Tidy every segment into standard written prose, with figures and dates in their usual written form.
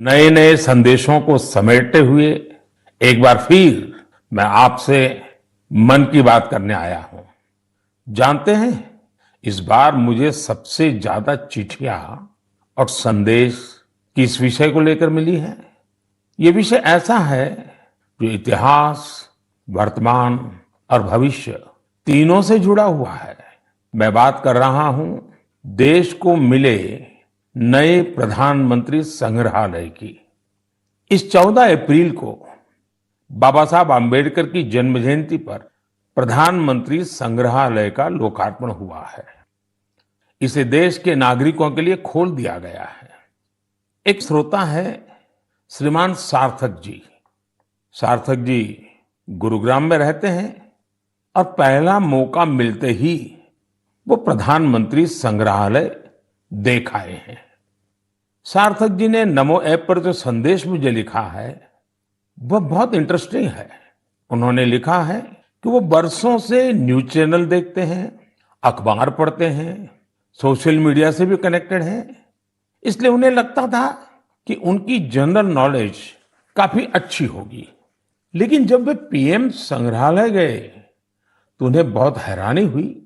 नए नए संदेशों को समेटते हुए एक बार फिर मैं आपसे मन की बात करने आया हूं। जानते हैं, इस बार मुझे सबसे ज्यादा चिट्ठियां और संदेश किस विषय को लेकर मिली है। ये विषय ऐसा है जो इतिहास, वर्तमान और भविष्य तीनों से जुड़ा हुआ है। मैं बात कर रहा हूं देश को मिले नए प्रधानमंत्री संग्रहालय की। इस 14 अप्रैल को बाबा साहब आम्बेडकर की जन्म जयंती पर प्रधानमंत्री संग्रहालय का लोकार्पण हुआ है। इसे देश के नागरिकों के लिए खोल दिया गया है। एक श्रोता है श्रीमान सार्थक जी। सार्थक जी गुरुग्राम में रहते हैं और पहला मौका मिलते ही वो प्रधानमंत्री संग्रहालय देख आए हैं। सार्थक जी ने नमो ऐप पर जो संदेश मुझे लिखा है वह बहुत इंटरेस्टिंग है। उन्होंने लिखा है कि वो बरसों से न्यूज चैनल देखते हैं, अखबार पढ़ते हैं, सोशल मीडिया से भी कनेक्टेड हैं। इसलिए उन्हें लगता था कि उनकी जनरल नॉलेज काफी अच्छी होगी। लेकिन जब वे पीएम संग्रहालय गए तो उन्हें बहुत हैरानी हुई।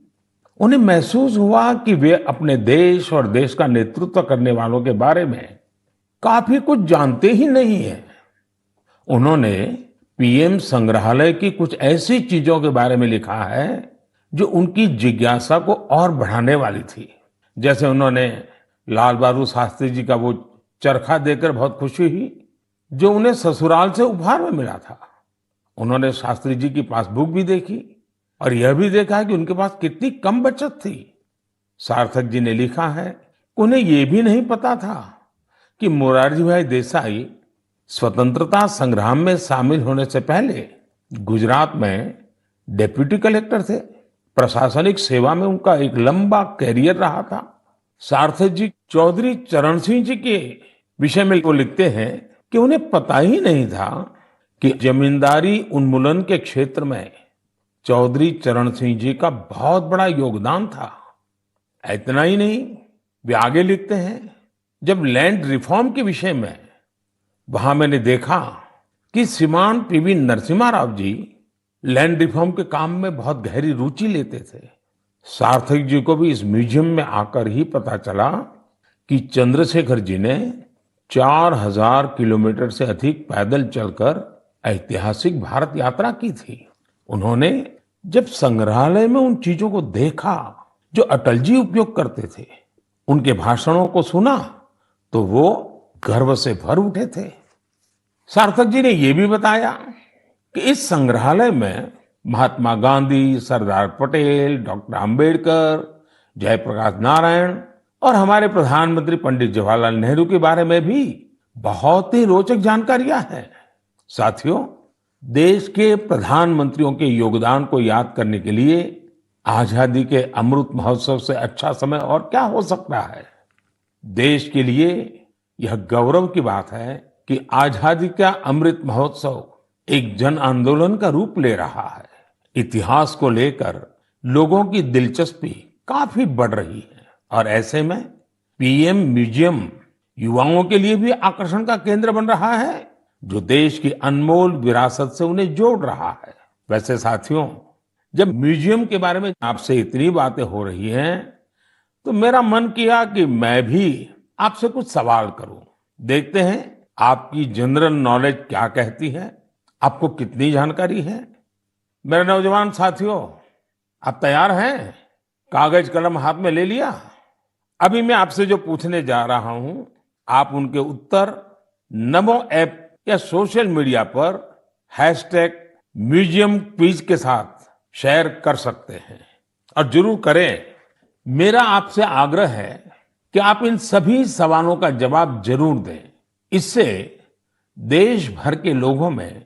उन्हें महसूस हुआ कि वे अपने देश और देश का नेतृत्व करने वालों के बारे में काफी कुछ जानते ही नहीं हैं। उन्होंने पीएम संग्रहालय की कुछ ऐसी चीजों के बारे में लिखा है जो उनकी जिज्ञासा को और बढ़ाने वाली थी। जैसे उन्होंने लाल बहादुर शास्त्री जी का वो चरखा देखकर बहुत खुशी हुई जो उन्हें ससुराल से उपहार में मिला था। उन्होंने शास्त्री जी की पासबुक भी देखी और यह भी देखा कि उनके पास कितनी कम बचत थी। सार्थक जी ने लिखा है कि उन्हें यह भी नहीं पता था कि मोरारजी भाई देसाई स्वतंत्रता संग्राम में शामिल होने से पहले गुजरात में डेप्यूटी कलेक्टर थे। प्रशासनिक सेवा में उनका एक लंबा कैरियर रहा था। सार्थक जी चौधरी चरण सिंह जी के विषय में वो लिखते हैं कि उन्हें पता ही नहीं था कि जमींदारी उन्मूलन के क्षेत्र में चौधरी चरण सिंह जी का बहुत बड़ा योगदान था। इतना ही नहीं, वे आगे लिखते हैं, जब लैंड रिफॉर्म के विषय में वहां मैंने देखा कि श्रीमान PV Narasimha Rao ji land reform के काम में बहुत गहरी रुचि लेते थे। सार्थक जी को भी इस म्यूजियम में आकर ही पता चला कि चंद्रशेखर जी ने 4000 किलोमीटर से अधिक पैदल चलकर ऐतिहासिक भारत यात्रा की थी। उन्होंने जब संग्रहालय में उन चीजों को देखा जो अटल जी उपयोग करते थे, उनके भाषणों को सुना, तो वो गर्व से भर उठे थे। सार्थक जी ने यह भी बताया कि इस संग्रहालय में महात्मा गांधी, सरदार पटेल, डॉक्टर अंबेडकर, जयप्रकाश नारायण और हमारे प्रधानमंत्री पंडित जवाहरलाल नेहरू के बारे में भी बहुत ही रोचक जानकारियां हैं। साथियों, देश के प्रधानमंत्रियों के योगदान को याद करने के लिए आजादी के अमृत महोत्सव से अच्छा समय और क्या हो सकता है। देश के लिए यह गौरव की बात है कि आजादी का अमृत महोत्सव एक जन आंदोलन का रूप ले रहा है। इतिहास को लेकर लोगों की दिलचस्पी काफी बढ़ रही है और ऐसे में पीएम म्यूजियम युवाओं के लिए भी आकर्षण का केंद्र बन रहा है, जो देश की अनमोल विरासत से उन्हें जोड़ रहा है। वैसे साथियों, जब म्यूजियम के बारे में आपसे इतनी बातें हो रही हैं, तो मेरा मन किया कि मैं भी आपसे कुछ सवाल करूं। देखते हैं आपकी जनरल नॉलेज क्या कहती है, आपको कितनी जानकारी है। मेरे नौजवान साथियों, आप तैयार हैं? कागज कलम हाथ में ले लिया? अभी मैं आपसे जो पूछने जा रहा हूं, आप उनके उत्तर नमो ऐप या सोशल मीडिया पर #म्यूजियम क्विज के साथ शेयर कर सकते हैं और जरूर करें। मेरा आपसे आग्रह है कि आप इन सभी सवालों का जवाब जरूर दें। इससे देश भर के लोगों में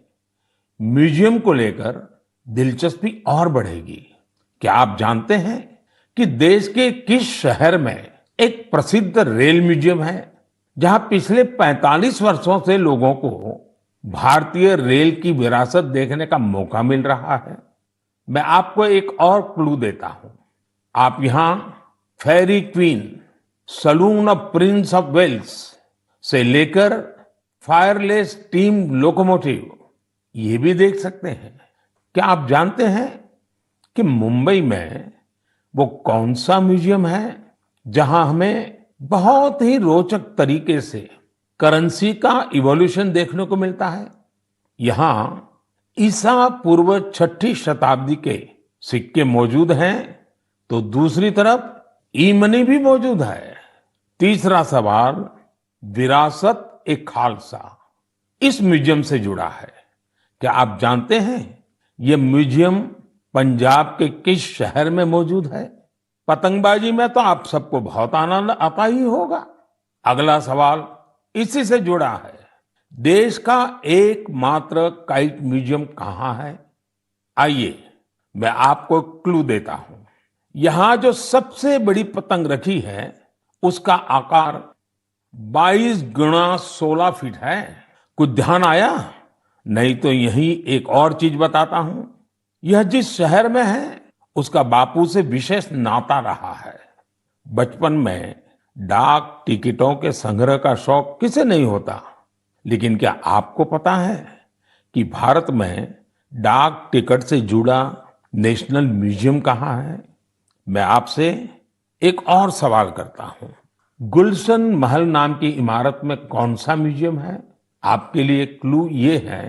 म्यूजियम को लेकर दिलचस्पी और बढ़ेगी। क्या आप जानते हैं कि देश के किस शहर में एक प्रसिद्ध रेल म्यूजियम है, जहां पिछले 45 वर्षों से लोगों को भारतीय रेल की विरासत देखने का मौका मिल रहा है। मैं आपको एक और क्लू देता हूं। आप यहां Fairy Queen, saloon of Prince of Wales से लेकर फायरलेस स्टीम लोकोमोटिव, ये भी देख सकते हैं। क्या आप जानते हैं कि मुंबई में वो कौन सा म्यूजियम है जहां हमें बहुत ही रोचक तरीके से करेंसी का इवोल्यूशन देखने को मिलता है? यहाँ ईसा पूर्व छठी शताब्दी के सिक्के मौजूद हैं, तो दूसरी तरफ ई मनी भी मौजूद है। तीसरा सवाल, विरासत ए खालसा इस म्यूजियम से जुड़ा है। क्या आप जानते हैं ये म्यूजियम पंजाब के किस शहर में मौजूद है? पतंगबाजी में तो आप सबको बहुत आनंद आता ही होगा। अगला सवाल इसी से जुड़ा है। देश का एकमात्र काइट म्यूजियम कहाँ है? आइए मैं आपको क्लू देता हूं। यहां जो सबसे बड़ी पतंग रखी है उसका आकार 22 गुणा 16 फीट है। कुछ ध्यान आया? नहीं तो यही एक और चीज बताता हूं। यह जिस शहर में है उसका बापू से विशेष नाता रहा है। बचपन में डाक टिकटों के संग्रह का शौक किसे नहीं होता, लेकिन क्या आपको पता है कि भारत में डाक टिकट से जुड़ा नेशनल म्यूजियम कहाँ है? मैं आपसे एक और सवाल करता हूं। गुलशन महल नाम की इमारत में कौन सा म्यूजियम है? आपके लिए क्लू ये है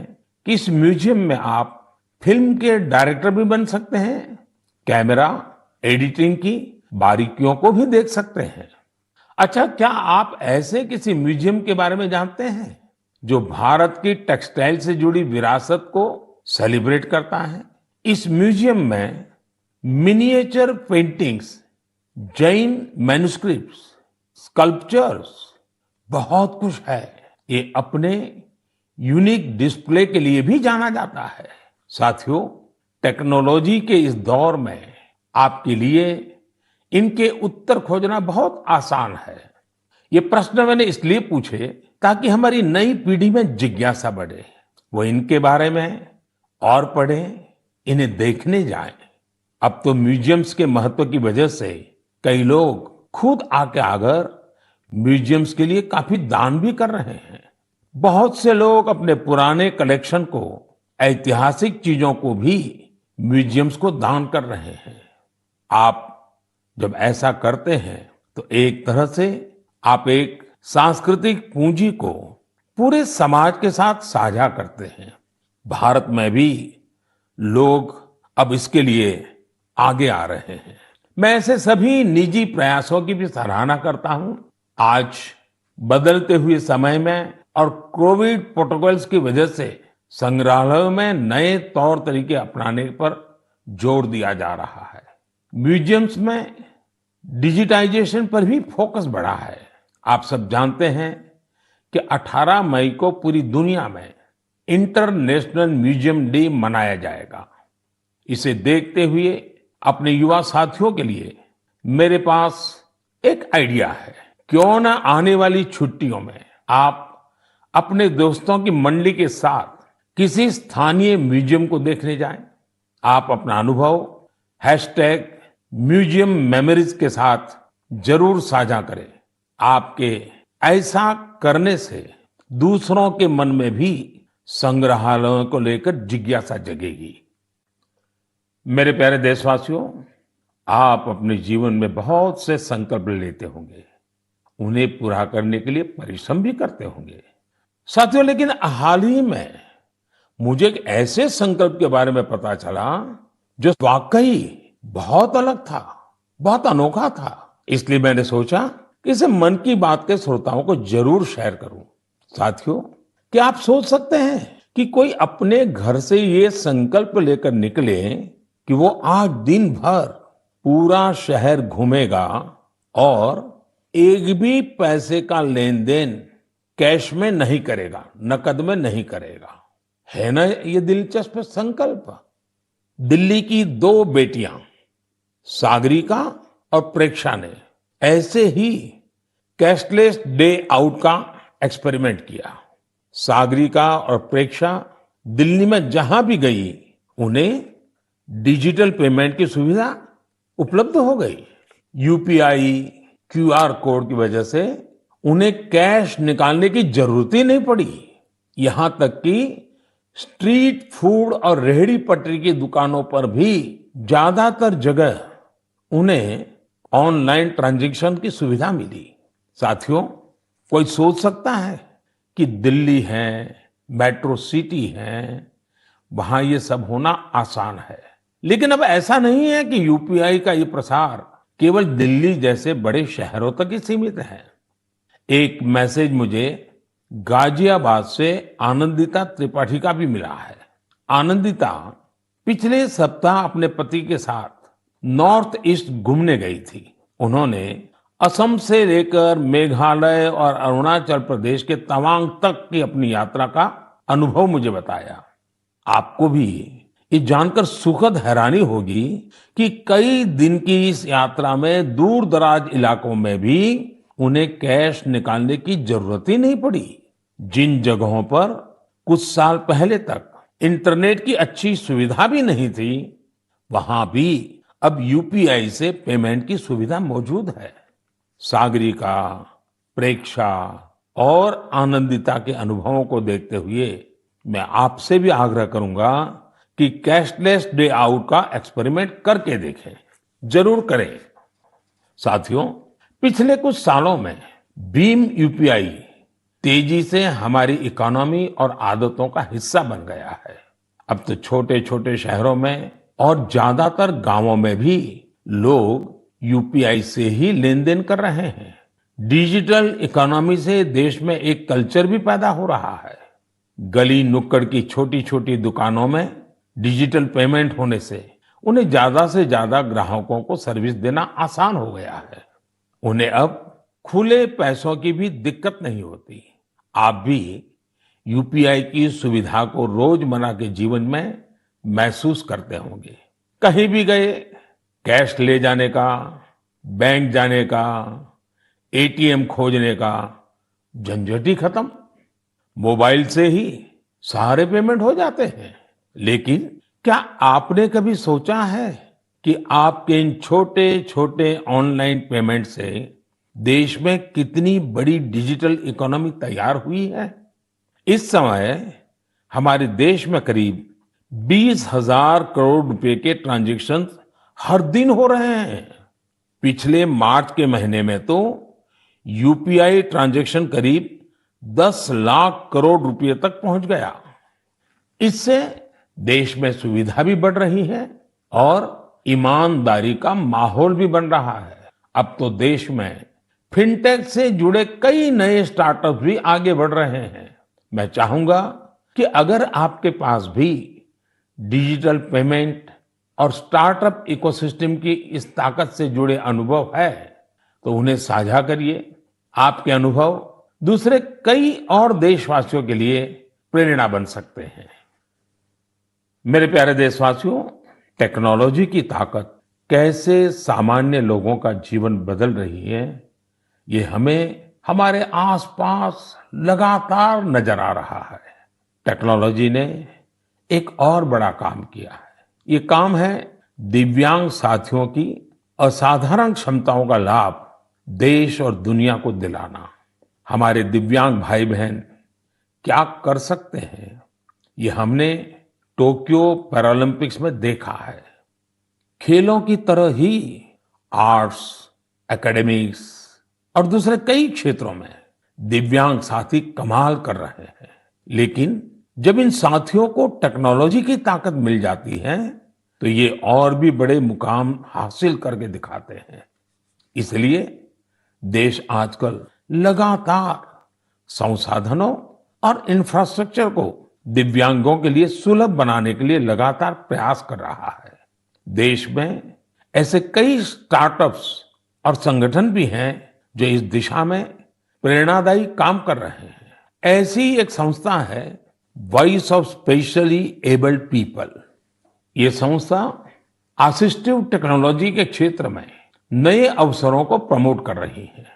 कि इस म्यूजियम में आप फिल्म के डायरेक्टर भी बन सकते हैं, कैमरा एडिटिंग की बारीकियों को भी देख सकते हैं। अच्छा, क्या आप ऐसे किसी म्यूजियम के बारे में जानते हैं जो भारत की टेक्सटाइल से जुड़ी विरासत को सेलिब्रेट करता है? इस म्यूजियम में miniature paintings, Jain manuscripts, sculptures, बहुत कुछ है। ये अपने यूनिक डिस्प्ले के लिए भी जाना जाता है। साथियों, टेक्नोलॉजी के इस दौर में आपके लिए इनके उत्तर खोजना बहुत आसान है। ये प्रश्न मैंने इसलिए पूछे ताकि हमारी नई पीढ़ी में जिज्ञासा बढ़े, वो इनके बारे में और पढ़ें, इन्हें देखने जाएं। अब तो म्यूजियम्स के महत्व की वजह से कई लोग खुद आके आकर म्यूजियम्स के लिए काफी दान भी कर रहे हैं। बहुत से लोग अपने पुराने कलेक्शन को, ऐतिहासिक चीजों को भी म्यूजियम्स को दान कर रहे हैं। आप जब ऐसा करते हैं तो एक तरह से आप एक सांस्कृतिक पूंजी को पूरे समाज के साथ साझा करते हैं। भारत में भी लोग अब इसके लिए आगे आ रहे हैं। मैं ऐसे सभी निजी प्रयासों की भी सराहना करता हूं। आज बदलते हुए समय में और कोविड प्रोटोकॉल्स की वजह से संग्रहालयों में नए तौर तरीके अपनाने पर जोर दिया जा रहा है। म्यूजियम्स में डिजिटाइजेशन पर भी फोकस बढ़ा है। आप सब जानते हैं कि 18 मई को पूरी दुनिया में इंटरनेशनल म्यूजियम डे मनाया जाएगा। इसे देखते हुए अपने युवा साथियों के लिए मेरे पास एक आइडिया है। क्यों ना आने वाली छुट्टियों में आप अपने दोस्तों की मंडली के साथ किसी स्थानीय म्यूजियम को देखने जाएं। आप अपना अनुभव #म्यूजियम मेमोरीज के साथ जरूर साझा करें। आपके ऐसा करने से दूसरों के मन में भी संग्रहालयों को लेकर जिज्ञासा जगेगी। मेरे प्यारे देशवासियों, आप अपने जीवन में बहुत से संकल्प लेते होंगे, उन्हें पूरा करने के लिए परिश्रम भी करते होंगे साथियों। लेकिन हाल ही में मुझे एक ऐसे संकल्प के बारे में पता चला जो वाकई बहुत अलग था, बहुत अनोखा था। इसलिए मैंने सोचा कि इसे मन की बात के श्रोताओं को जरूर शेयर करूं। साथियों, क्या आप सोच सकते हैं कि कोई अपने घर से ये संकल्प लेकर निकले कि वो आज दिन भर पूरा शहर घूमेगा और एक भी पैसे का लेन देन कैश में नहीं करेगा, नकद में नहीं करेगा। है ना ये दिलचस्प संकल्प? दिल्ली की 2 बेटियां सागरिका और प्रेक्षा ने ऐसे ही कैशलेस डे आउट का एक्सपेरिमेंट किया। सागरिका और प्रेक्षा दिल्ली में जहां भी गई उन्हें डिजिटल पेमेंट की सुविधा उपलब्ध हो गई। यूपीआई, क्यूआर कोड की वजह से उन्हें कैश निकालने की जरूरत ही नहीं पड़ी। यहां तक कि स्ट्रीट फूड और रेहड़ी पटरी की दुकानों पर भी ज्यादातर जगह उन्हें ऑनलाइन ट्रांजैक्शन की सुविधा मिली। साथियों, कोई सोच सकता है कि दिल्ली है, मेट्रो सिटी है, वहां ये सब होना आसान है। लेकिन अब ऐसा नहीं है कि यूपीआई का ये प्रसार केवल दिल्ली जैसे बड़े शहरों तक ही सीमित है। एक मैसेज मुझे गाजियाबाद से आनंदिता त्रिपाठी का भी मिला है। आनंदिता पिछले सप्ताह अपने पति के साथ नॉर्थ ईस्ट घूमने गई थी। उन्होंने असम से लेकर मेघालय और अरुणाचल प्रदेश के तवांग तक की अपनी यात्रा का अनुभव मुझे बताया। आपको भी ये जानकर सुखद हैरानी होगी कि कई दिन की इस यात्रा में दूर दराज इलाकों में भी उन्हें कैश निकालने की जरूरत ही नहीं पड़ी। जिन जगहों पर कुछ साल पहले तक इंटरनेट की अच्छी सुविधा भी नहीं थी, वहां भी अब यूपीआई से पेमेंट की सुविधा मौजूद है। सागरिका, प्रेक्षा और आनंदिता के अनुभवों को देखते हुए मैं आपसे भी आग्रह करूंगा कि कैशलेस डे आउट का एक्सपेरिमेंट करके देखें। जरूर करें। साथियों, पिछले कुछ सालों में भीम यूपीआई तेजी से हमारी इकोनॉमी और आदतों का हिस्सा बन गया है। अब तो छोटे छोटे शहरों में और ज्यादातर गांवों में भी लोग यूपीआई से ही लेन देन कर रहे हैं। डिजिटल इकोनॉमी से देश में एक कल्चर भी पैदा हो रहा है। गली नुक्कड़ की छोटी छोटी दुकानों में डिजिटल पेमेंट होने से उन्हें ज्यादा से ज्यादा ग्राहकों को सर्विस देना आसान हो गया है। उन्हें अब खुले पैसों की भी दिक्कत नहीं होती। आप भी यूपीआई की सुविधा को रोजमर्रा के जीवन में महसूस करते होंगे। कहीं भी गए, कैश ले जाने का, बैंक जाने का, एटीएम खोजने का झंझट ही खत्म। मोबाइल से ही सारे पेमेंट हो जाते हैं। लेकिन क्या आपने कभी सोचा है कि आपके इन छोटे छोटे ऑनलाइन पेमेंट से देश में कितनी बड़ी डिजिटल इकोनॉमी तैयार हुई है? इस समय हमारे देश में करीब 20,000 करोड़ रुपए के ट्रांजैक्शन हर दिन हो रहे हैं। पिछले मार्च के महीने में तो यूपीआई ट्रांजैक्शन करीब 10 लाख करोड़ रुपए तक पहुंच गया। इससे देश में सुविधा भी बढ़ रही है और ईमानदारी का माहौल भी बन रहा है। अब तो देश में फिनटेक से जुड़े कई नए स्टार्टअप भी आगे बढ़ रहे हैं। मैं चाहूंगा कि अगर आपके पास भी डिजिटल पेमेंट और स्टार्टअप इकोसिस्टम की इस ताकत से जुड़े अनुभव है तो उन्हें साझा करिए। आपके अनुभव दूसरे कई और देशवासियों के लिए प्रेरणा बन सकते हैं। मेरे प्यारे देशवासियों, टेक्नोलॉजी की ताकत कैसे सामान्य लोगों का जीवन बदल रही है, ये हमें हमारे आसपास लगातार नजर आ रहा है। टेक्नोलॉजी ने एक और बड़ा काम किया है। ये काम है दिव्यांग साथियों की असाधारण क्षमताओं का लाभ देश और दुनिया को दिलाना। हमारे दिव्यांग भाई बहन क्या कर सकते हैं, ये हमने टोक्यो पैरालंपिक्स में देखा है। खेलों की तरह ही आर्ट्स, एकेडमिक्स और दूसरे कई क्षेत्रों में दिव्यांग साथी कमाल कर रहे हैं। लेकिन जब इन साथियों को टेक्नोलॉजी की ताकत मिल जाती है तो ये और भी बड़े मुकाम हासिल करके दिखाते हैं। इसलिए देश आजकल लगातार संसाधनों और इंफ्रास्ट्रक्चर को दिव्यांगों के लिए सुलभ बनाने के लिए लगातार प्रयास कर रहा है। देश में ऐसे कई स्टार्टअप्स और संगठन भी हैं जो इस दिशा में प्रेरणादायी काम कर रहे हैं। ऐसी एक संस्था है voice of specially abled people. ये संस्था असिस्टिव टेक्नोलॉजी के क्षेत्र में नए अवसरों को प्रमोट कर रही है।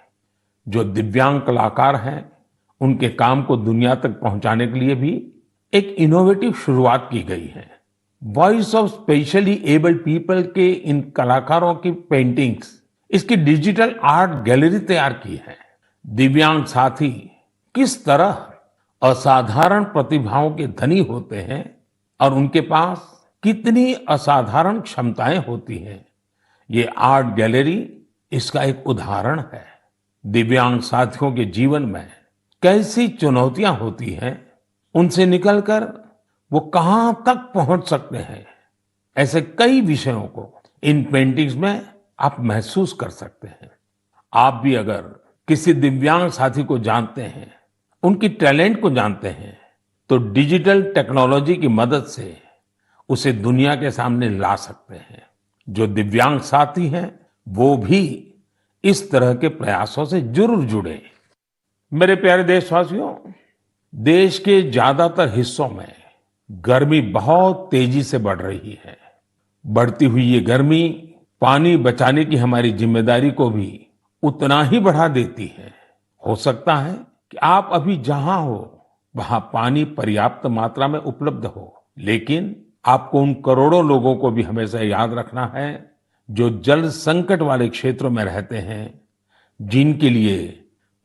जो दिव्यांग कलाकार हैं, उनके काम को दुनिया तक पहुंचाने के लिए भी एक इनोवेटिव शुरुआत की गई है। Voice of specially abled people के इन कलाकारों की पेंटिंग्स, इसकी डिजिटल आर्ट गैलरी तैयार की है। दिव्यांग साथी किस तरह असाधारण प्रतिभाओं के धनी होते हैं और उनके पास कितनी असाधारण क्षमताएं होती हैं, ये आर्ट गैलरी इसका एक उदाहरण है। दिव्यांग साथियों के जीवन में कैसी चुनौतियां होती हैं, उनसे निकलकर वो कहां तक पहुंच सकते हैं, ऐसे कई विषयों को इन पेंटिंग्स में आप महसूस कर सकते हैं। आप भी अगर किसी दिव्यांग साथी को जानते हैं, उनकी टैलेंट को जानते हैं, तो डिजिटल टेक्नोलॉजी की मदद से उसे दुनिया के सामने ला सकते हैं। जो दिव्यांग साथी हैं, वो भी इस तरह के प्रयासों से जरूर जुड़े। मेरे प्यारे देशवासियों, देश के ज्यादातर हिस्सों में गर्मी बहुत तेजी से बढ़ रही है। बढ़ती हुई ये गर्मी पानी बचाने की हमारी जिम्मेदारी को भी उतना ही बढ़ा देती है। हो सकता है कि आप अभी जहां हो वहां पानी पर्याप्त मात्रा में उपलब्ध हो, लेकिन आपको उन करोड़ों लोगों को भी हमेशा याद रखना है जो जल संकट वाले क्षेत्रों में रहते हैं, जिनके लिए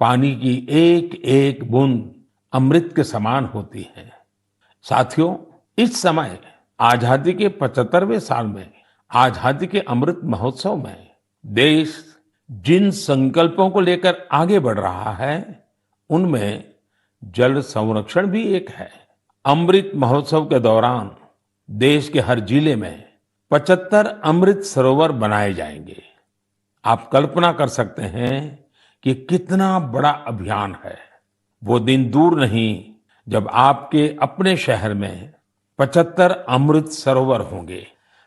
पानी की एक एक बूंद अमृत के समान होती है। साथियों, इस समय आजादी के 75वें साल में आजादी के अमृत महोत्सव में देश जिन संकल्पों को लेकर आगे बढ़ रहा है, उनमें जल संरक्षण भी एक है। अमृत महोत्सव के दौरान देश के हर जिले में 75 अमृत सरोवर बनाए जाएंगे। आप कल्पना कर सकते हैं कि कितना बड़ा अभियान है। वो दिन दूर नहीं जब आपके अपने शहर में 75 अमृत सरोवर होंगे।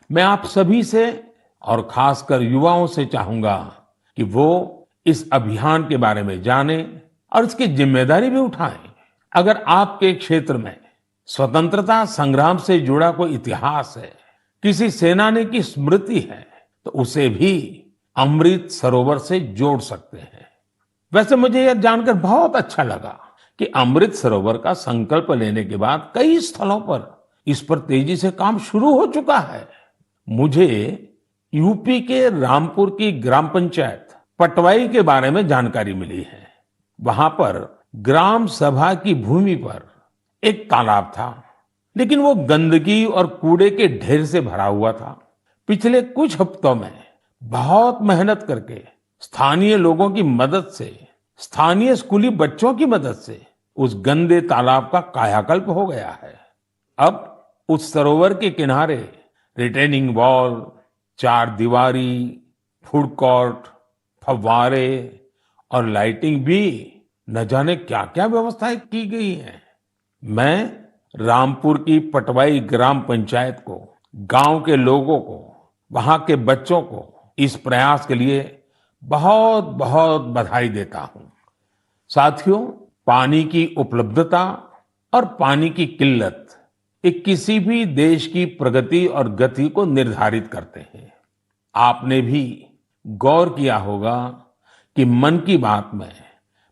मैं आप सभी से और खासकर युवाओं से चाहूंगा कि वो इस अभियान के बारे में जानें और इसकी जिम्मेदारी भी उठाएं। अगर आपके क्षेत्र में स्वतंत्रता संग्राम से जुड़ा कोई इतिहास है, किसी सेनानी की स्मृति है, तो उसे भी अमृत सरोवर से जोड़ सकते हैं। वैसे मुझे यह जानकर बहुत अच्छा लगा कि अमृत सरोवर का संकल्प लेने के बाद कई स्थलों पर इस पर तेजी से काम शुरू हो चुका है। मुझे यूपी के रामपुर की ग्राम पंचायत पटवाई के बारे में जानकारी मिली है। वहां पर ग्राम सभा की भूमि पर एक तालाब था, लेकिन वो गंदगी और कूड़े के ढेर से भरा हुआ था। पिछले कुछ हफ्तों में बहुत मेहनत करके स्थानीय लोगों की मदद से, स्थानीय स्कूली बच्चों की मदद से उस गंदे तालाब का कायाकल्प हो गया है। अब उस सरोवर के किनारे रिटेनिंग वॉल, चार दीवारी, फूड कोर्ट, फव्वारे और लाइटिंग भी न जाने क्या क्या व्यवस्थाएं की गई हैं। मैं रामपुर की पटवाई ग्राम पंचायत को, गांव के लोगों को, वहां के बच्चों को इस प्रयास के लिए बहुत बहुत बधाई देता हूं। साथियों, पानी की उपलब्धता और पानी की किल्लत ये किसी भी देश की प्रगति और गति को निर्धारित करते हैं। आपने भी गौर किया होगा कि मन की बात में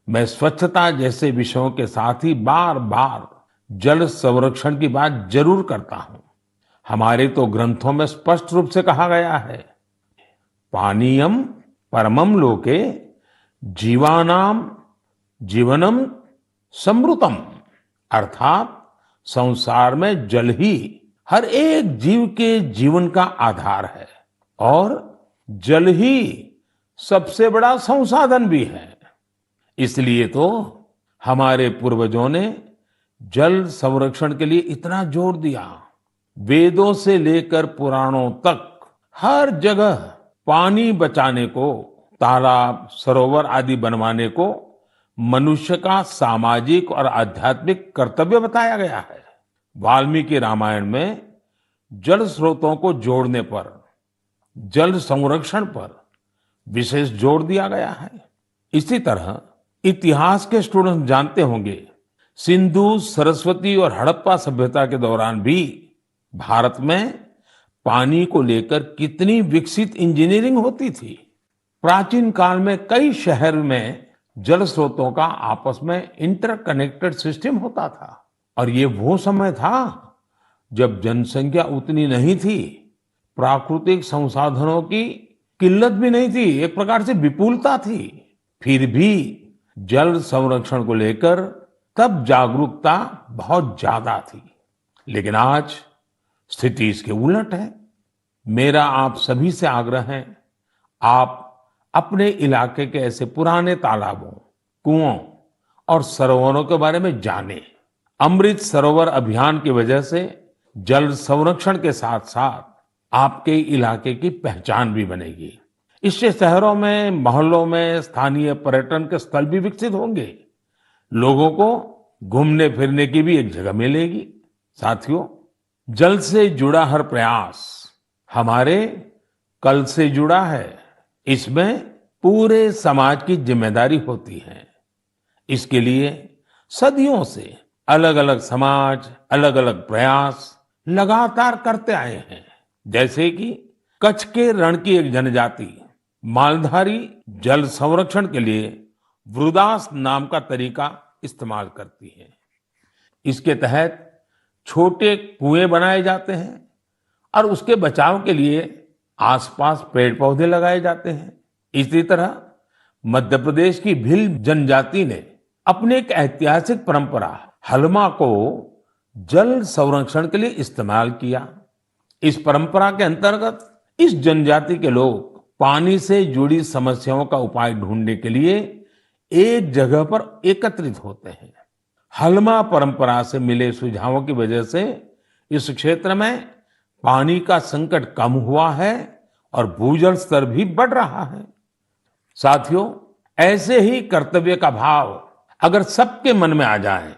मैं स्वच्छता जैसे विषयों के साथ ही बार बार जल संरक्षण की बात जरूर करता हूं। हमारे तो ग्रंथों में स्पष्ट रूप से कहा गया है, पानीयम परमम लोके जीवानाम जीवनम समृतम, अर्थात संसार में जल ही हर एक जीव के जीवन का आधार है और जल ही सबसे बड़ा संसाधन भी है। इसलिए तो हमारे पूर्वजों ने जल संरक्षण के लिए इतना जोर दिया। वेदों से लेकर पुराणों तक हर जगह पानी बचाने को, तालाब, सरोवर आदि बनवाने को मनुष्य का सामाजिक और आध्यात्मिक कर्तव्य बताया गया है। वाल्मीकि रामायण में जल स्रोतों को जोड़ने पर, जल संरक्षण पर विशेष जोर दिया गया है। इसी तरह इतिहास के स्टूडेंट जानते होंगे, सिंधु, सरस्वती और हड़प्पा सभ्यता के दौरान भी भारत में पानी को लेकर कितनी विकसित इंजीनियरिंग होती थी। प्राचीन काल में कई शहर में जल स्रोतों का आपस में इंटरकनेक्टेड सिस्टम होता था और ये वो समय था जब जनसंख्या उतनी नहीं थी, प्राकृतिक संसाधनों की किल्लत भी नहीं थी, एक प्रकार से विपुलता थी। फिर भी जल संरक्षण को लेकर तब जागरूकता बहुत ज्यादा थी, लेकिन आज स्थिति इसके उलट है। मेरा आप सभी से आग्रह है, आप अपने इलाके के ऐसे पुराने तालाबों, कुओं और सरोवरों के बारे में जानें। अमृत सरोवर अभियान की वजह से जल संरक्षण के साथ साथ आपके इलाके की पहचान भी बनेगी। इससे शहरों में, मोहल्लों में स्थानीय पर्यटन के स्थल भी विकसित होंगे। लोगों को घूमने फिरने की भी एक जगह मिलेगी। साथियों, जल से जुड़ा हर प्रयास हमारे कल से जुड़ा है। इसमें पूरे समाज की जिम्मेदारी होती है। इसके लिए सदियों से अलग अलग समाज, अलग अलग प्रयास लगातार करते आए हैं। जैसे कि कच्छ के रण की एक जनजाति मालधारी जल संरक्षण के लिए वृदास नाम का तरीका इस्तेमाल करती है। इसके तहत छोटे कुएं बनाए जाते हैं और उसके बचाव के लिए आसपास पेड़ पौधे लगाए जाते हैं। इसी तरह मध्य प्रदेश की भील जनजाति ने अपनी एक ऐतिहासिक परंपरा हलमा को जल संरक्षण के लिए इस्तेमाल किया। इस परंपरा के अंतर्गत इस जनजाति के लोग पानी से जुड़ी समस्याओं का उपाय ढूंढने के लिए एक जगह पर एकत्रित होते हैं। हलमा परंपरा से मिले सुझावों की वजह से इस क्षेत्र में पानी का संकट कम हुआ है और भूजल स्तर भी बढ़ रहा है। साथियों, ऐसे ही कर्तव्य का भाव अगर सबके मन में आ जाए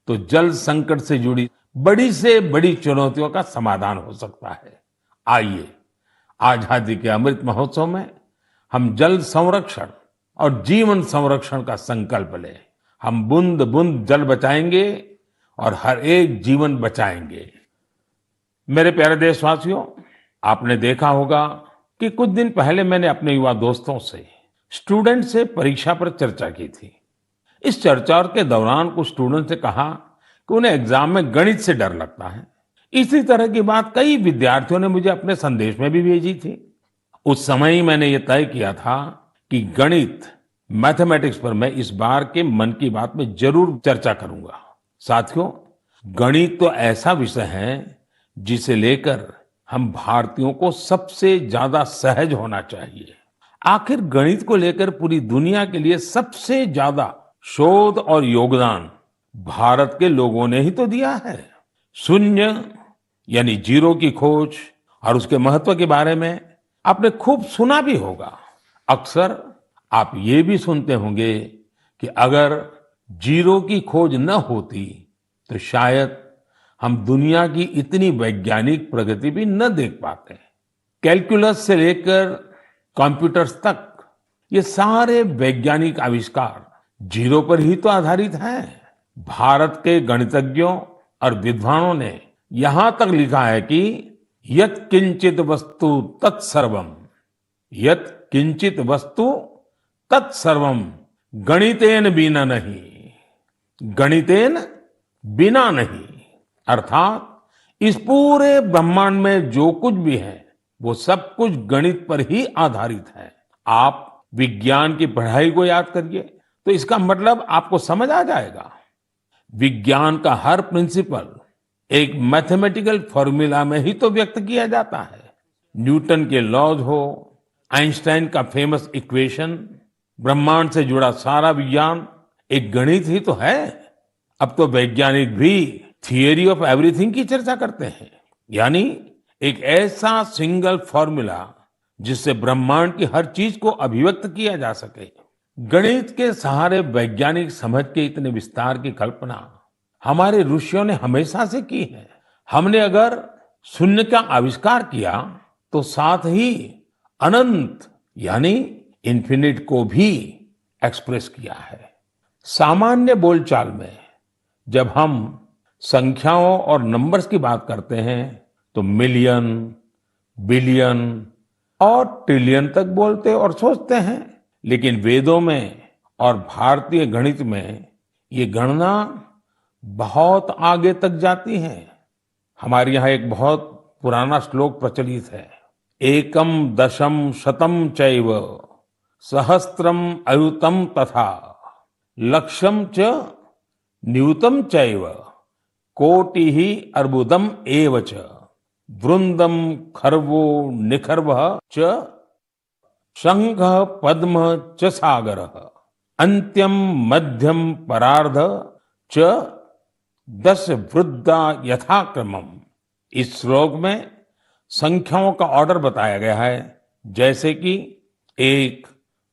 तो जल संकट से जुड़ी बड़ी से बड़ी चुनौतियों का समाधान हो सकता है। आइए, आजादी के अमृत महोत्सव में हम जल संरक्षण और जीवन संरक्षण का संकल्प लें। हम बूंद बूंद जल बचाएंगे और हर एक जीवन बचाएंगे। मेरे प्यारे देशवासियों, आपने देखा होगा कि कुछ दिन पहले मैंने अपने युवा दोस्तों से, स्टूडेंट से परीक्षा पर चर्चा की थी। इस चर्चा के दौरान कुछ स्टूडेंट से कहा कि उन्हें एग्जाम में गणित से डर लगता है। इसी तरह की बात कई विद्यार्थियों ने मुझे अपने संदेश में भी भेजी थी। उस समय ही मैंने ये तय किया था कि गणित, मैथमेटिक्स पर मैं इस बार के मन की बात में जरूर चर्चा करूंगा। साथियों, गणित तो ऐसा विषय है जिसे लेकर हम भारतीयों को सबसे ज्यादा सहज होना चाहिए। आखिर गणित को लेकर पूरी दुनिया के लिए सबसे ज्यादा शोध और योगदान भारत के लोगों ने ही तो दिया है। शून्य यानी जीरो की खोज और उसके महत्व के बारे में आपने खूब सुना भी होगा। अक्सर आप ये भी सुनते होंगे कि अगर जीरो की खोज न होती तो शायद हम दुनिया की इतनी वैज्ञानिक प्रगति भी न देख पाते। कैलकुलस से लेकर कंप्यूटर्स तक ये सारे वैज्ञानिक आविष्कार जीरो पर ही तो आधारित हैं। भारत के गणितज्ञों और विद्वानों ने यहां तक लिखा है कि यत् किंचित वस्तु तत्सर्वम, यत् किंचित वस्तु तत्सर्वम गणितेन बिना नहीं, गणितेन बिना नहीं। अर्थात इस पूरे ब्रह्मांड में जो कुछ भी है वो सब कुछ गणित पर ही आधारित है। आप विज्ञान की पढ़ाई को याद करिए तो इसका मतलब आपको समझ आ जाएगा। विज्ञान का हर प्रिंसिपल एक मैथमेटिकल फॉर्मूला में ही तो व्यक्त किया जाता है। न्यूटन के लॉज हो, आइंस्टाइन का फेमस इक्वेशन, ब्रह्मांड से जुड़ा सारा विज्ञान एक गणित ही तो है। अब तो वैज्ञानिक भी थियरी ऑफ एवरीथिंग की चर्चा करते हैं, यानी एक ऐसा सिंगल फॉर्मूला जिससे ब्रह्मांड की हर चीज को अभिव्यक्त किया जा सके। गणित के सहारे वैज्ञानिक समझ के इतने विस्तार की कल्पना हमारे ऋषियों ने हमेशा से की है। हमने अगर शून्य का आविष्कार किया तो साथ ही अनंत यानी इन्फिनिट को भी एक्सप्रेस किया है। सामान्य बोलचाल में जब हम संख्याओं और नंबर्स की बात करते हैं तो मिलियन, बिलियन और ट्रिलियन तक बोलते और सोचते हैं, लेकिन वेदों में और भारतीय गणित में ये गणना बहुत आगे तक जाती है। हमारे यहाँ एक बहुत पुराना श्लोक प्रचलित है, एकम दशम शतम चैव सहस्त्रम अयुतम तथा। लक्ष्यम च न्यूनतम चैव कोटिः अर्बुदम एव च वृंदम खर्वो निखर्वः च शंख पद्म च सागरः अंत्यम मध्यम परार्ध च दश वृद्धा यथाक्रमम। इस श्लोक में संख्याओं का ऑर्डर बताया गया है, जैसे कि 1,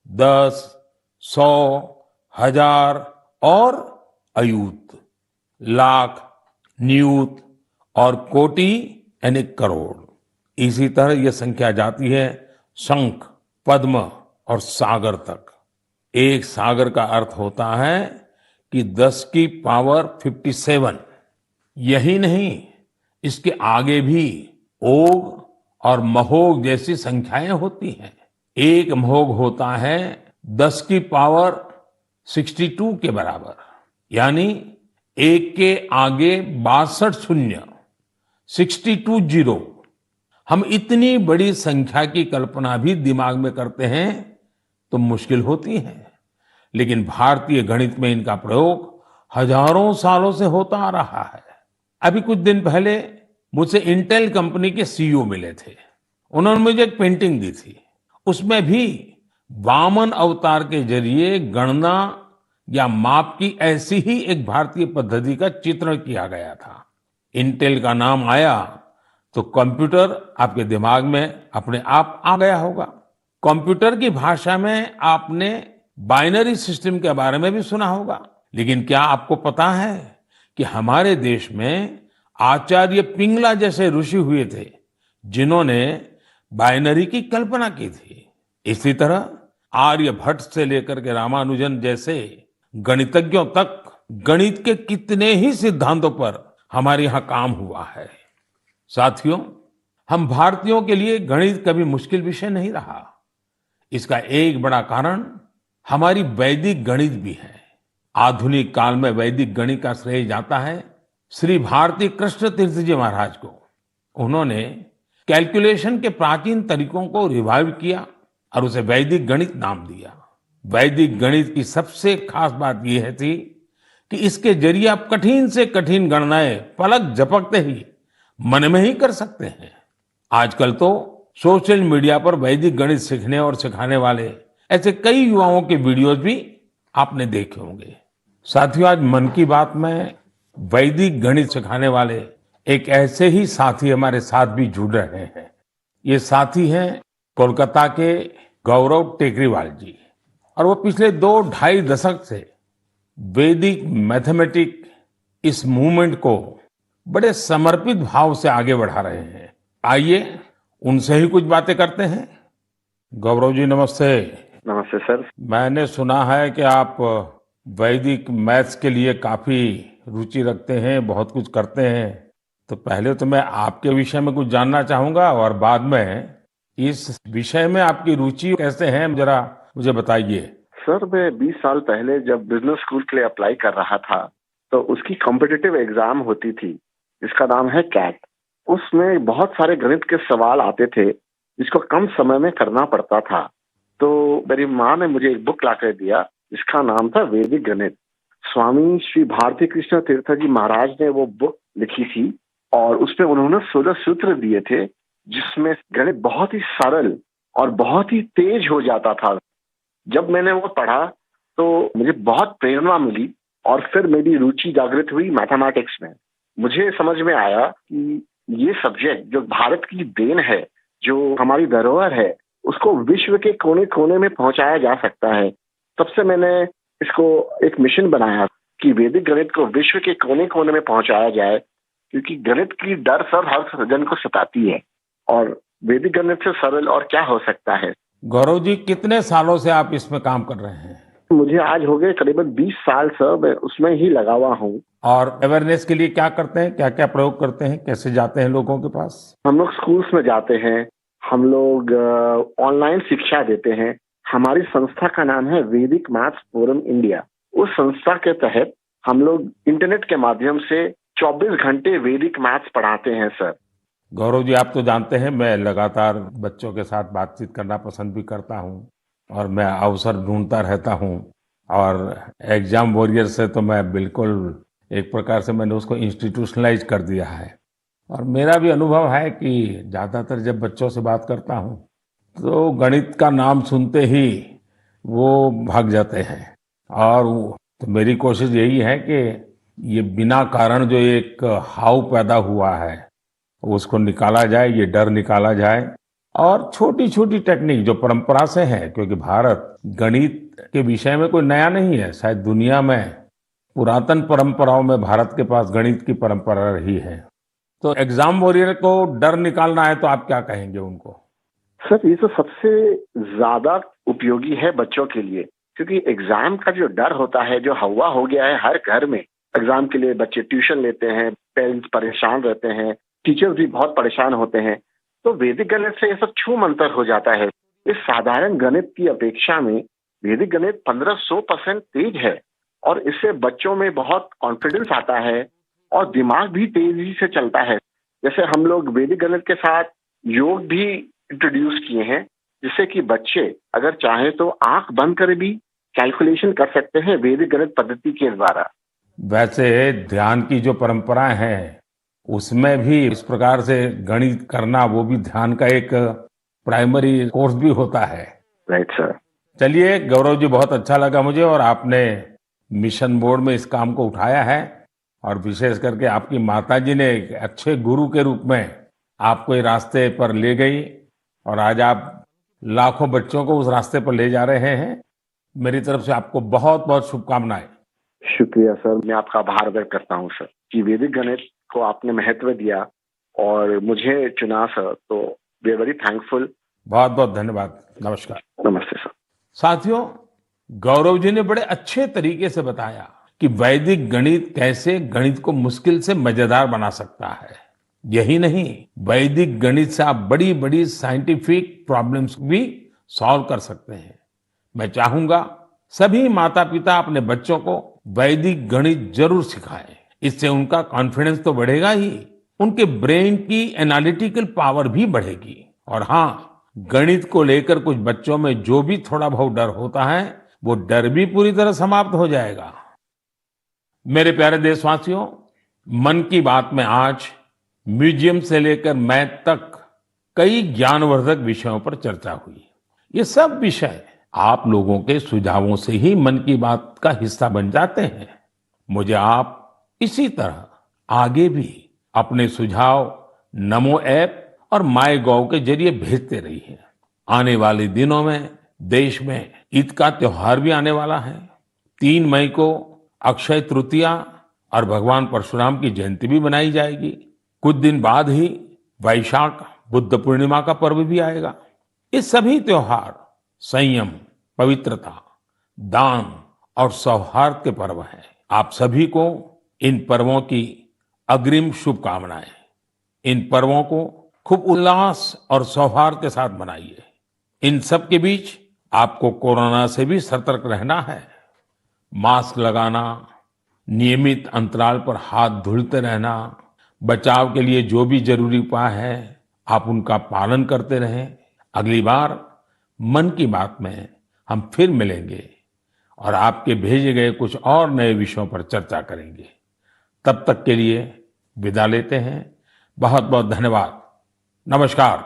10, 100, 1000 और अयूत, लाख, नियूत और कोटि यानी करोड़। इसी तरह यह संख्या जाती है शंख, पद्म और सागर तक। एक सागर का अर्थ होता है कि 10 की पावर 57। यही नहीं, इसके आगे भी ओग और महोग जैसी संख्याएं होती हैं। एक महोग होता है 10 की पावर 62 के बराबर, यानी एक के आगे 62 शून्य, 62 जीरो। हम इतनी बड़ी संख्या की कल्पना भी दिमाग में करते हैं तो मुश्किल होती है, लेकिन भारतीय गणित में इनका प्रयोग हजारों सालों से होता आ रहा है। अभी कुछ दिन पहले मुझसे इंटेल कंपनी के सीईओ मिले थे। उन्होंने मुझे एक पेंटिंग दी थी। उसमें भी वामन अवतार के जरिए गणना या माप की ऐसी ही एक भारतीय पद्धति का चित्रण किया गया था। इंटेल का नाम आया तो कंप्यूटर आपके दिमाग में अपने आप आ गया होगा। कंप्यूटर की भाषा में आपने बाइनरी सिस्टम के बारे में भी सुना होगा, लेकिन क्या आपको पता है कि हमारे देश में आचार्य पिंगला जैसे ऋषि हुए थे जिन्होंने बाइनरी की कल्पना की थी। इसी तरह आर्यभट्ट से लेकर के रामानुजन जैसे गणितज्ञों तक गणित के कितने ही सिद्धांतों पर हमारे यहाँ काम हुआ है। साथियों, हम भारतीयों के लिए गणित कभी मुश्किल विषय नहीं रहा। इसका एक बड़ा कारण हमारी वैदिक गणित भी है। आधुनिक काल में वैदिक गणित का श्रेय जाता है श्री भारती कृष्ण तीर्थ जी महाराज को। उन्होंने कैलकुलेशन के प्राचीन तरीकों को रिवाइव किया और उसे वैदिक गणित नाम दिया। वैदिक गणित की सबसे खास बात यह थी कि इसके जरिए आप कठिन से कठिन गणनाएं पलक झपकते ही मन में ही कर सकते हैं। आजकल तो सोशल मीडिया पर वैदिक गणित सीखने और सिखाने वाले ऐसे कई युवाओं के वीडियोस भी आपने देखे होंगे। साथियों, आज मन की बात में वैदिक गणित सिखाने वाले एक ऐसे ही साथी हमारे साथ भी जुड़ रहे हैं। ये साथी हैं कोलकाता के गौरव टेकरीवाल जी, और वो पिछले 2-2.5 दशक से वैदिक मैथमेटिक इस मूवमेंट को बड़े समर्पित भाव से आगे बढ़ा रहे हैं। आइए उनसे ही कुछ बातें करते हैं। गौरव जी, नमस्ते। नमस्ते सर। मैंने सुना है कि आप वैदिक मैथ्स के लिए काफी रुचि रखते हैं, बहुत कुछ करते हैं। तो पहले तो मैं आपके विषय में कुछ जानना चाहूंगा और बाद में इस विषय में आपकी रुचि कैसे है, जरा मुझे बताइए। सर, मैं 20 साल पहले जब बिजनेस स्कूल के लिए अप्लाई कर रहा था तो उसकी कॉम्पिटिटिव एग्जाम होती थी जिसका नाम है कैट। उसमें बहुत सारे गणित के सवाल आते थे जिसको कम समय में करना पड़ता था। तो मेरी माँ ने मुझे एक बुक लाकर दिया जिसका नाम था वैदिक गणित। स्वामी श्री भारती कृष्ण तीर्थ जी महाराज ने वो बुक लिखी थी और उसमें उन्होंने 16 सूत्र दिए थे जिसमें गणित बहुत ही सरल और बहुत ही तेज हो जाता था। जब मैंने वो पढ़ा तो मुझे बहुत प्रेरणा मिली और फिर मेरी रुचि जागृत हुई मैथमेटिक्स में। मुझे समझ में आया कि ये सब्जेक्ट जो भारत की देन है, जो हमारी धरोहर है, उसको विश्व के कोने कोने में पहुंचाया जा सकता है। तब से मैंने इसको एक मिशन बनाया कि वैदिक गणित को विश्व के कोने कोने में पहुंचाया जाए, क्योंकि गणित की डर सर हर जन को सताती है और वैदिक गणित से सरल और क्या हो सकता है। गौरव जी, कितने सालों से आप इसमें काम कर रहे हैं? मुझे आज हो गए करीबन 20 साल सर, मैं उसमें ही लगा हुआ हूँ। और अवेयरनेस के लिए क्या करते हैं, क्या क्या प्रयोग करते हैं, कैसे जाते हैं लोगों के पास? हम लोग स्कूल्स में जाते हैं, हम लोग ऑनलाइन शिक्षा देते हैं। हमारी संस्था का नाम है वैदिक मैथ्स फोरम इंडिया। उस संस्था के तहत हम लोग इंटरनेट के माध्यम से 24 घंटे वैदिक मैथ्स पढ़ाते हैं सर। गौरव जी, आप तो जानते हैं मैं लगातार बच्चों के साथ बातचीत करना पसंद भी करता हूं और मैं अवसर ढूंढता रहता हूं और एग्जाम वॉरियर से तो मैं बिल्कुल एक प्रकार से मैंने उसको इंस्टीट्यूशनलाइज कर दिया है। और मेरा भी अनुभव है कि ज्यादातर जब बच्चों से बात करता हूँ तो गणित का नाम सुनते ही वो भाग जाते हैं। तो मेरी कोशिश यही है कि ये बिना कारण जो एक हाव पैदा हुआ है उसको निकाला जाए, ये डर निकाला जाए। और छोटी छोटी टेक्निक जो परंपरा से है, क्योंकि भारत गणित के विषय में कोई नया नहीं है, शायद दुनिया में पुरातन परंपराओं में भारत के पास गणित की परंपरा रही है। तो एग्जाम वॉरियर को डर निकालना है तो आप क्या कहेंगे उनको? सर, ये तो सबसे ज्यादा उपयोगी है बच्चों के लिए, क्योंकि एग्जाम का जो डर होता है, जो हवा हो गया है हर घर में, एग्जाम के लिए बच्चे ट्यूशन लेते हैं, पेरेंट्स परेशान रहते हैं, टीचर्स भी बहुत परेशान होते हैं। तो वैदिक गणित से ये सब छू मंतर हो जाता है। इस साधारण गणित की अपेक्षा में वैदिक गणित 1500% तेज है, और इससे बच्चों में बहुत कॉन्फिडेंस आता है और दिमाग भी तेजी से चलता है। जैसे हम लोग वैदिक गणित के साथ योग भी इंट्रोड्यूस किए हैं, जिससे कि बच्चे अगर चाहे तो आंख बंद कर भी कैलकुलेशन कर सकते हैं वैदिक गणित पद्धति के द्वारा। वैसे ध्यान की जो परंपराएं हैं उसमें भी इस प्रकार से गणित करना, वो भी ध्यान का एक प्राइमरी कोर्स भी होता है। Right sir. चलिए गौरव जी, बहुत अच्छा लगा मुझे, और आपने मिशन मोड में इस काम को उठाया है, और विशेष करके आपकी माताजी ने एक अच्छे गुरु के रूप में आपको ये रास्ते पर ले गई, और आज आप लाखों बच्चों को उस रास्ते पर ले जा रहे हैं। मेरी तरफ से आपको बहुत बहुत शुभकामनाएं। शुक्रिया सर, मैं आपका आभार व्यक्त करता हूँ सर कि वैदिक गणित को आपने महत्व दिया और मुझे चुना सर, तो वी आर वेरी थैंकफुल। बहुत बहुत धन्यवाद। नमस्कार। नमस्ते सर। साथियों, गौरव जी ने बड़े अच्छे तरीके से बताया कि वैदिक गणित कैसे गणित को मुश्किल से मजेदार बना सकता है। यही नहीं, वैदिक गणित से आप बड़ी बड़ी साइंटिफिक प्रॉब्लम्स भी सॉल्व कर सकते हैं। मैं चाहूंगा सभी माता पिता अपने बच्चों को वैदिक गणित जरूर सिखाएं। इससे उनका कॉन्फिडेंस तो बढ़ेगा ही, उनके ब्रेन की एनालिटिकल पावर भी बढ़ेगी। और हाँ, गणित को लेकर कुछ बच्चों में जो भी थोड़ा बहुत डर होता है, वो डर भी पूरी तरह समाप्त हो जाएगा। मेरे प्यारे देशवासियों, मन की बात में आज म्यूजियम से लेकर मैथ तक कई ज्ञानवर्धक विषयों पर चर्चा हुई। ये सब विषय आप लोगों के सुझावों से ही मन की बात का हिस्सा बन जाते हैं। मुझे आप इसी तरह आगे भी अपने सुझाव नमो ऐप और माय गॉव के जरिए भेजते रहिए। आने वाले दिनों में देश में ईद का त्योहार भी आने वाला है। 3 मई को अक्षय तृतीया और भगवान परशुराम की जयंती भी मनाई जाएगी। कुछ दिन बाद ही वैशाख बुद्ध पूर्णिमा का पर्व भी आएगा। ये सभी त्योहार संयम, पवित्रता, दान और सौहार्द के पर्व हैं। आप सभी को इन पर्वों की अग्रिम शुभकामनाएं। इन पर्वों को खूब उल्लास और सौहार्द के साथ मनाइए। इन सब के बीच आपको कोरोना से भी सतर्क रहना है। मास्क लगाना, नियमित अंतराल पर हाथ धुलते रहना, बचाव के लिए जो भी जरूरी उपाय है आप उनका पालन करते रहें। अगली बार मन की बात में हम फिर मिलेंगे और आपके भेजे गए कुछ और नए विषयों पर चर्चा करेंगे। तब तक के लिए विदा लेते हैं। बहुत बहुत धन्यवाद। नमस्कार।